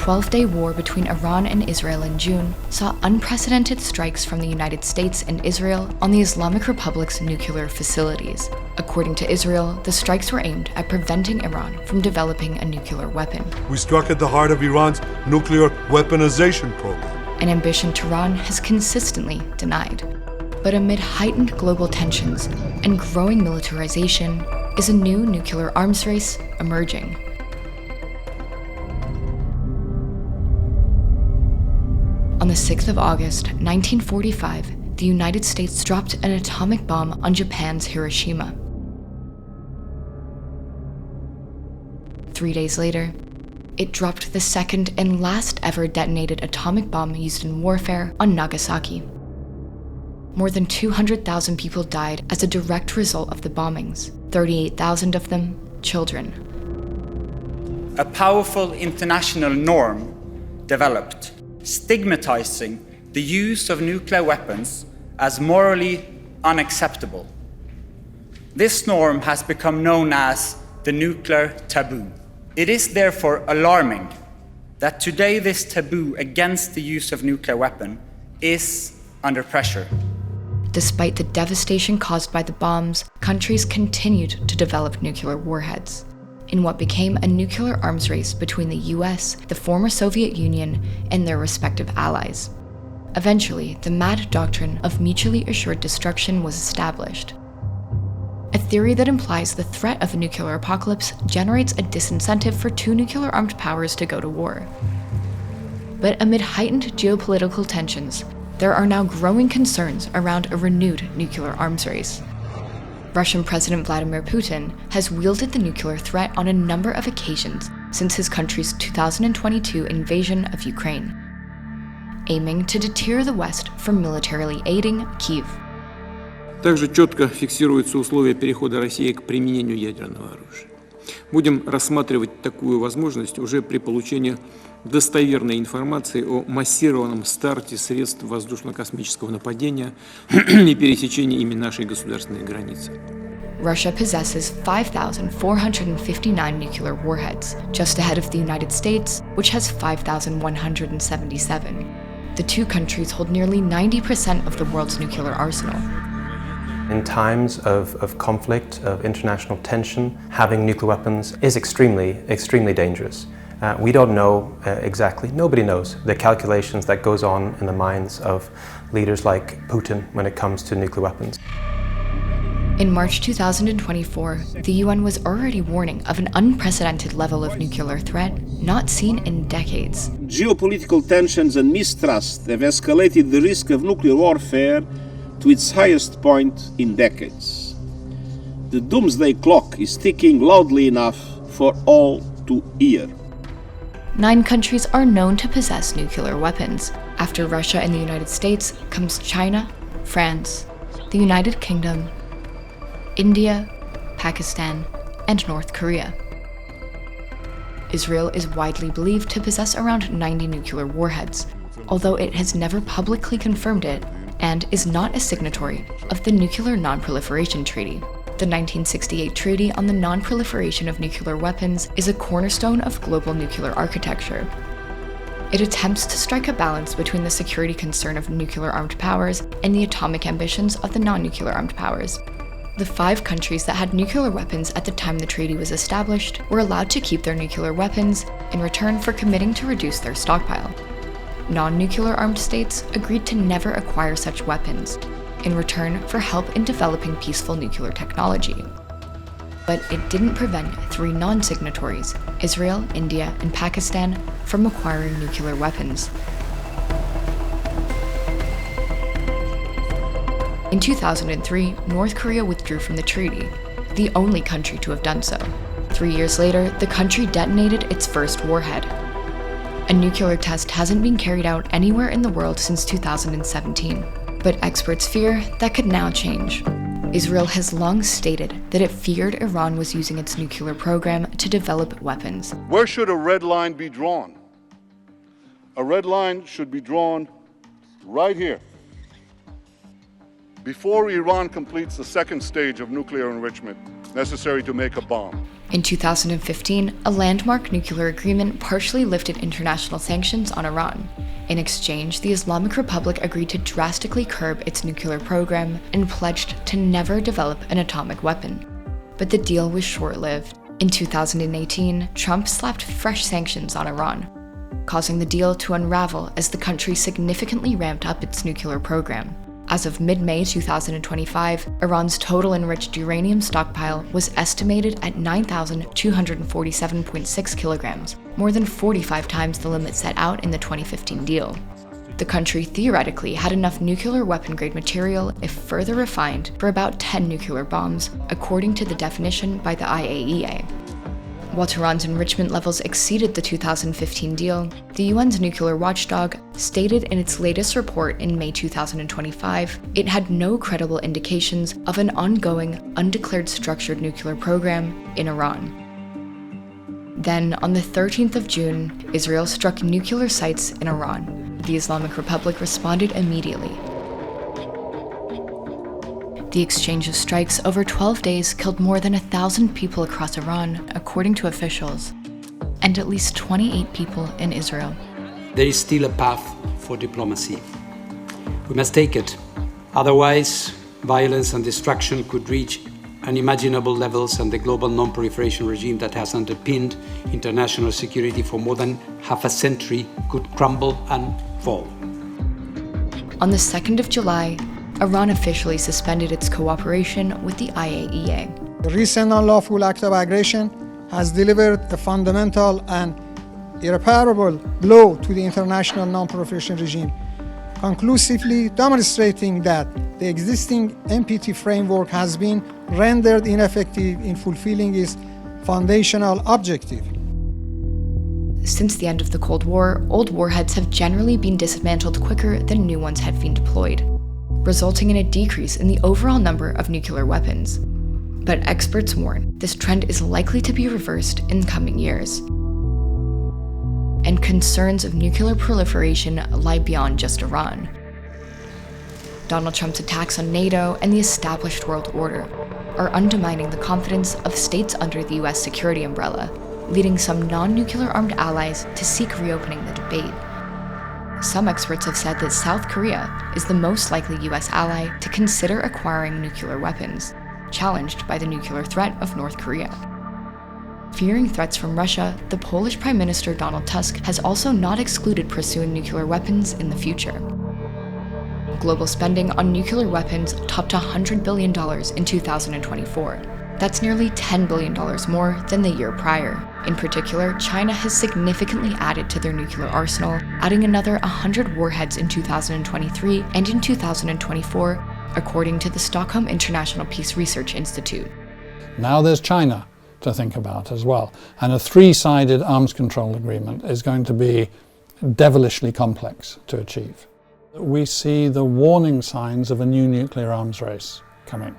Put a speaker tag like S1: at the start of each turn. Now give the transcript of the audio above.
S1: 12-day war between Iran and Israel in June saw unprecedented strikes from the United States and Israel on the Islamic Republic's nuclear facilities. According to Israel, the strikes were aimed at preventing Iran from developing a nuclear weapon.
S2: We struck at the heart of Iran's nuclear weaponization program,
S1: an ambition Tehran has consistently denied. But amid heightened global tensions and growing militarization, is a new nuclear arms race emerging. On the 6th of August, 1945, the United States dropped an atomic bomb on Japan's Hiroshima. 3 days later, it dropped the second and last ever detonated atomic bomb used in warfare on Nagasaki. More than 200,000 people died as a direct result of the bombings, 38,000 of them children.
S3: A powerful international norm developed, stigmatizing the use of nuclear weapons as morally unacceptable. This norm has become known as the nuclear taboo. It is therefore alarming that today this taboo against the use of nuclear weapon is under pressure.
S1: Despite the devastation caused by the bombs, countries continued to develop nuclear warheads, in what became a nuclear arms race between the US, the former Soviet Union, and their respective allies. Eventually, the mad doctrine of mutually assured destruction was established, a theory that implies the threat of a nuclear apocalypse generates a disincentive for two nuclear-armed powers to go to war. But amid heightened geopolitical tensions, there are now growing concerns around a renewed nuclear arms race. Russian President Vladimir Putin has wielded the nuclear threat on a number of occasions since his country's 2022 invasion of Ukraine, aiming to deter the West from militarily aiding Kyiv.
S4: Также четко фиксируются условия перехода России к применению ядерного оружия. Будем рассматривать такую возможность уже при получении достоверной информации о массированном старте средств воздушно-космического нападения и пересечении ими нашей государственной границы.
S1: Russia possesses 5,459 nuclear warheads, just ahead of the United States, which has 5,177. The two countries hold nearly 90% of the world's nuclear arsenal.
S5: In times of conflict, of international tension, having nuclear weapons is extremely dangerous. We don't know exactly, nobody knows the calculations that goes on in the minds of leaders like Putin when it comes to nuclear weapons.
S1: In March 2024, the UN was already warning of an unprecedented level of nuclear threat not seen in decades.
S6: Geopolitical tensions and mistrust have escalated the risk of nuclear warfare to its highest point in decades. The doomsday clock is ticking loudly enough for all to hear.
S1: 9 countries are known to possess nuclear weapons. After Russia and the United States comes China, France, the United Kingdom, India, Pakistan, and North Korea. Israel is widely believed to possess around 90 nuclear warheads, although it has never publicly confirmed it and is not a signatory of the Nuclear Non-Proliferation Treaty. The 1968 Treaty on the Non-Proliferation of Nuclear Weapons is a cornerstone of global nuclear architecture. It attempts to strike a balance between the security concern of nuclear-armed powers and the atomic ambitions of the non-nuclear-armed powers. The 5 countries that had nuclear weapons at the time the treaty was established were allowed to keep their nuclear weapons in return for committing to reduce their stockpile. Non-nuclear armed states agreed to never acquire such weapons, in return for help in developing peaceful nuclear technology. But it didn't prevent 3 non-signatories, Israel, India, and Pakistan, from acquiring nuclear weapons. In 2003, North Korea withdrew from the treaty, the only country to have done so. 3 years later, the country detonated its first warhead. A nuclear test hasn't been carried out anywhere in the world since 2017, but experts fear that could now change. Israel has long stated that it feared Iran was using its nuclear program to develop weapons.
S2: Where should a red line be drawn? A red line should be drawn right here. Before Iran completes the second stage of nuclear enrichment necessary to make a bomb.
S1: In 2015, a landmark nuclear agreement partially lifted international sanctions on Iran. In exchange, the Islamic Republic agreed to drastically curb its nuclear program and pledged to never develop an atomic weapon. But the deal was short-lived. In 2018, Trump slapped fresh sanctions on Iran, causing the deal to unravel as the country significantly ramped up its nuclear program. As of mid-May 2025, Iran's total enriched uranium stockpile was estimated at 9,247.6 kilograms, more than 45 times the limit set out in the 2015 deal. The country theoretically had enough nuclear weapon-grade material, if further refined, for about 10 nuclear bombs, according to the definition by the IAEA. While Tehran's enrichment levels exceeded the 2015 deal, the UN's nuclear watchdog stated in its latest report in May 2025 it had no credible indications of an ongoing, undeclared structured nuclear program in Iran. Then, on the 13th of June, Israel struck nuclear sites in Iran. The Islamic Republic responded immediately. The exchange of strikes over 12 days killed more than 1,000 people across Iran, according to officials, and at least 28 people in Israel.
S7: There is still a path for diplomacy. We must take it. Otherwise, violence and destruction could reach unimaginable levels, and the global non-proliferation regime that has underpinned international security for more than half a century could crumble and fall.
S1: On the 2nd of July, Iran officially suspended its cooperation with the IAEA.
S8: The recent unlawful act of aggression has delivered a fundamental and irreparable blow to the international non-proliferation regime, conclusively demonstrating that the existing NPT framework has been rendered ineffective in fulfilling its foundational objective.
S1: Since the end of the Cold War, old warheads have generally been dismantled quicker than new ones have been deployed, resulting in a decrease in the overall number of nuclear weapons. But experts warn this trend is likely to be reversed in coming years. And concerns of nuclear proliferation lie beyond just Iran. Donald Trump's attacks on NATO and the established world order are undermining the confidence of states under the US security umbrella, leading some non-nuclear armed allies to seek reopening the debate. Some experts have said that South Korea is the most likely US ally to consider acquiring nuclear weapons, challenged by the nuclear threat of North Korea. Fearing threats from Russia, the Polish Prime Minister Donald Tusk has also not excluded pursuing nuclear weapons in the future. Global spending on nuclear weapons topped $100 billion in 2024. That's nearly $10 billion more than the year prior. In particular, China has significantly added to their nuclear arsenal, adding another 100 warheads in 2023 and in 2024, according to the Stockholm International Peace Research Institute.
S9: Now there's China to think about as well, and a three-sided arms control agreement is going to be devilishly complex to achieve. We see the warning signs of a new nuclear arms race coming.